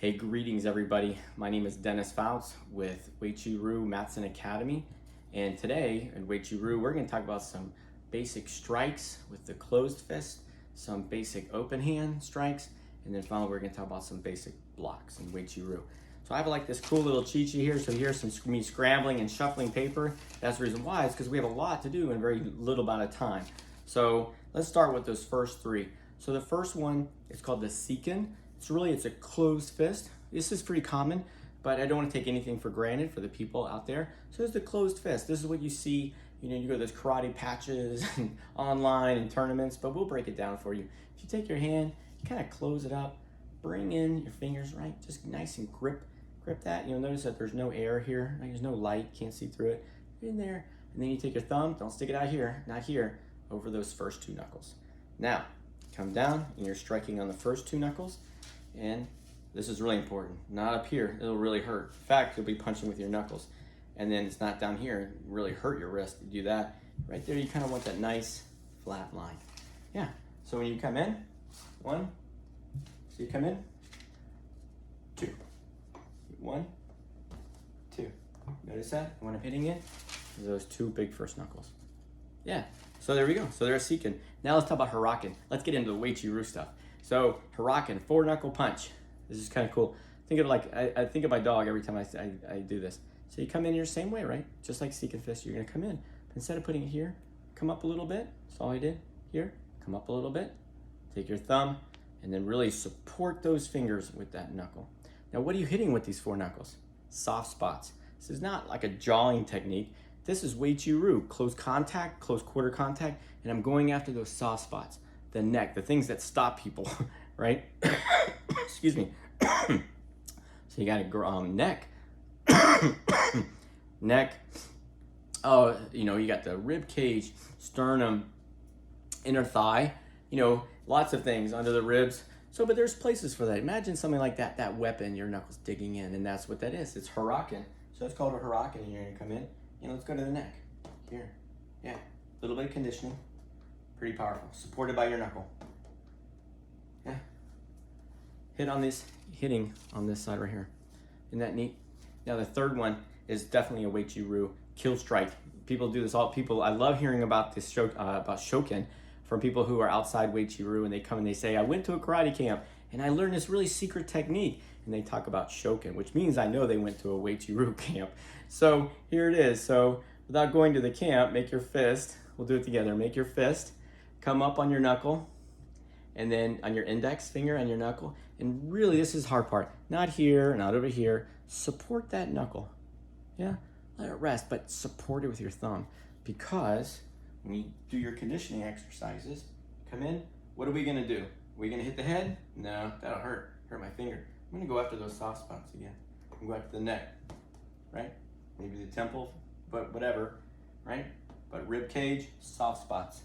Hey, greetings everybody. My name is Dennis Fouts with Uechi-Ryu Matson Academy. And today in Uechi-Ryu, we're going to talk about some basic strikes with the closed fist, some basic open hand strikes, and then finally we're going to talk about some basic blocks in Uechi-Ryu. So I have like this cool little cheat sheet here. So here's me scrambling and shuffling paper. That's the reason why, is because we have a lot to do in very little amount of time. So let's start with those first three. So the first one is called the Seiken. It's a closed fist. This is pretty common, but I don't want to take anything for granted for the people out there. So it's the closed fist. This is what you see, you go to those karate patches and online and tournaments, but we'll break it down for you. If you take your hand, you kind of close it up, bring in your fingers, right? Just nice and grip that. You'll notice that there's no air here, right? There's no light, can't see through it. In there, and then you take your thumb, don't stick it out here, not here, over those first two knuckles. Now, come down and you're striking on the first two knuckles. And this is really important, not up here, it'll really hurt. In fact, you'll be punching with your knuckles. And then it's not down here, it really hurt your wrist to do that. Right there, you kind of want that nice flat line. Yeah, so when you come in, one, so you come in, two, one, two. Notice that, when I'm hitting it, those two big first knuckles. Yeah, so there we go, so there's Seiken. Now let's talk about Haraken. Let's get into the Uechi-Ryu stuff. So Haraken, 4-knuckle punch. This is kind of cool. Think of like, I think of my dog every time I do this. So you come in your same way, right? Just like Seiken fist, you're gonna come in. But instead of putting it here, come up a little bit. That's all I did. Here, come up a little bit. Take your thumb, and then really support those fingers with that knuckle. Now, what are you hitting with these 4 knuckles? Soft spots. This is not like a jawing technique. This is Uechi-Ryu, close contact, close quarter contact, and I'm going after those soft spots. The neck, the things that stop people, right? Excuse me. So you got a neck, neck. Oh, you got the rib cage, sternum, inner thigh. Lots of things under the ribs. So, but there's places for that. Imagine something like that. That weapon, your knuckles digging in, and that's what that is. It's Haraken. So it's called a Haraken. And you're gonna come in. Let's go to the neck. Here, yeah, a little bit of conditioning. Pretty powerful, supported by your knuckle. Yeah. Hitting on this side right here. Isn't that neat? Now the third one is definitely a Uechi-Ryu kill strike. People do this. I love hearing about this about Shoken from people who are outside Uechi-Ryu, and they come and they say, I went to a karate camp and I learned this really secret technique. And they talk about Shoken, which means I know they went to a Uechi-Ryu camp. So here it is. So without going to the camp, make your fist. We'll do it together. Make your fist. Come up on your knuckle, and then on your index finger on your knuckle. And really, this is the hard part. Not here, not over here. Support that knuckle. Yeah, let it rest, but support it with your thumb. Because when you do your conditioning exercises, come in, what are we gonna do? Are we gonna hit the head? No, that'll hurt my finger. I'm gonna go after those soft spots again. I'm gonna go after the neck, right? Maybe the temple, but whatever, right? But rib cage, soft spots.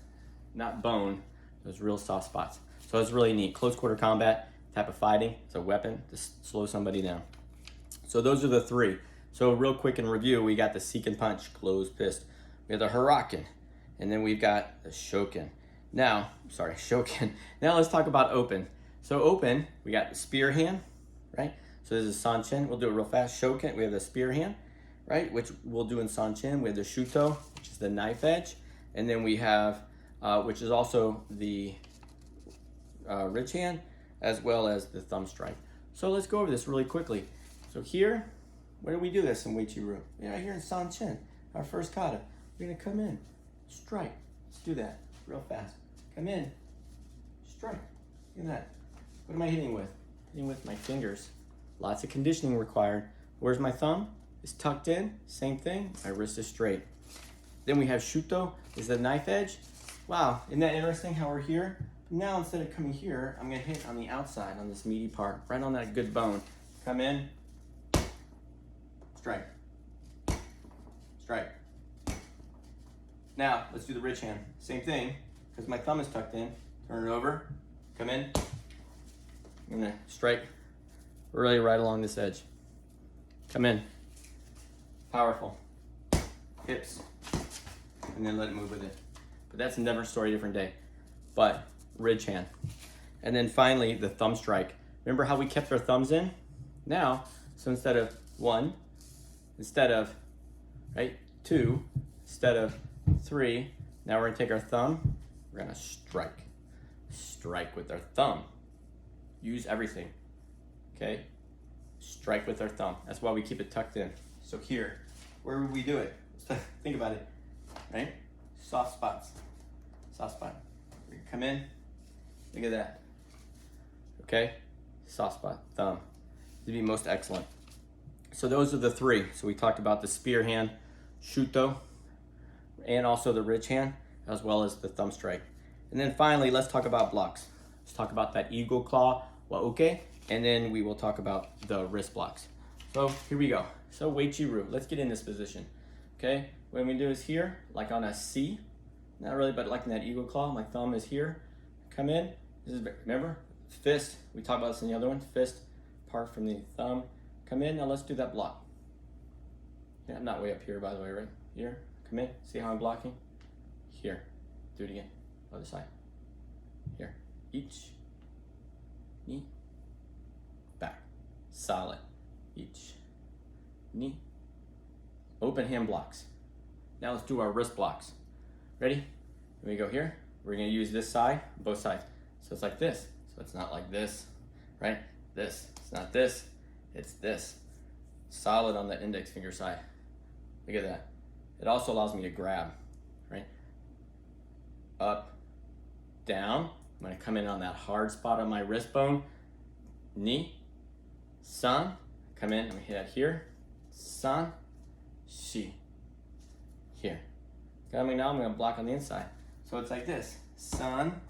Not bone, those real soft spots. So it's really neat. Close quarter combat type of fighting. It's a weapon to slow somebody down. So those are the three. So real quick in review, we got the Seiken punch, closed fist. We have the Haraken, and then we've got the Shoken. Shoken. Now let's talk about open. So open, we got the spear hand, right? So this is Sanchin. We'll do it real fast. Shoken, we have the spear hand, right? Which we'll do in Sanchin. We have the Shuto, which is the knife edge. And then we have which is also the ridge hand, as well as the thumb strike. So let's go over this really quickly. So here, where do we do this in Uechi-Ryu? Right here in Sanchin, our first kata. We're gonna come in, strike. Let's do that real fast. Come in, strike. Look at that. What am I hitting with? Hitting with my fingers. Lots of conditioning required. Where's my thumb? It's tucked in, same thing. My wrist is straight. Then we have Shuto, is the knife edge. Wow, isn't that interesting how we're here? Now instead of coming here, I'm gonna hit on the outside, on this meaty part, right on that good bone. Come in, strike, strike. Now, let's do the ridge hand. Same thing, because my thumb is tucked in. Turn it over, come in. I'm gonna strike really right along this edge. Come in, powerful, hips, and then let it move with it. But that's a different story, different day. But ridge hand. And then finally, the thumb strike. Remember how we kept our thumbs in? Now, so instead of 1, instead of, right, 2, instead of 3, now we're gonna take our thumb, we're gonna strike. Strike with our thumb. Use everything, okay? Strike with our thumb. That's why we keep it tucked in. So here, where would we do it? Think about it, right? Soft spots, soft spot. We come in, look at that, okay? Soft spot, thumb. To be most excellent. So those are the 3. So we talked about the spear hand, shuto, and also the rich hand, as well as the thumb strike. And then finally, let's talk about blocks. Let's talk about that eagle claw, wa-uke, and then we will talk about the wrist blocks. So here we go. So Uechi-Ryu, let's get in this position, okay? What we do is here, like on a C, not really, but like in that eagle claw, my thumb is here. Come in, this is, remember, fist, we talked about this in the other one, fist, apart from the thumb. Come in, now let's do that block. Yeah, I'm not way up here, by the way, right? Here, come in, see how I'm blocking? Here, do it again, other side. Here, each, knee, back, solid, each, knee, open hand blocks. Now let's do our wrist blocks. Ready? When we go here, we're gonna use this side, both sides. So it's like this, so it's not like this, right? This, it's not this, it's this. Solid on the index finger side. Look at that. It also allows me to grab, right? Up, down. I'm gonna come in on that hard spot on my wrist bone. Knee, san, come in, I'm gonna hit that here. San, shi, here. Coming now, I'm gonna block on the inside. So it's like this, san,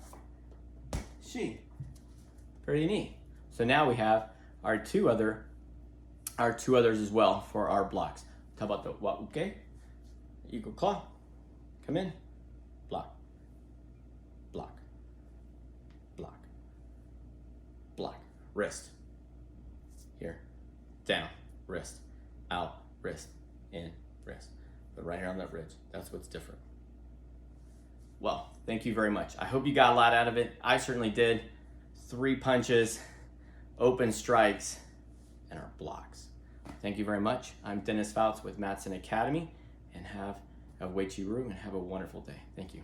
shi. Pretty neat. So now we have our two others as well for our blocks. Talk about the wa-uke, eagle claw, come in, block, block, block, block, wrist, here, down, wrist, out, wrist, in, wrist. But right here on that ridge, that's what's different. Well, thank you very much. I hope you got a lot out of it. I certainly did. 3 punches, open strikes, and our blocks. Thank you very much. I'm Dennis Fouts with Matson Academy, and have a Uechi-Ryu and have a wonderful day. Thank you.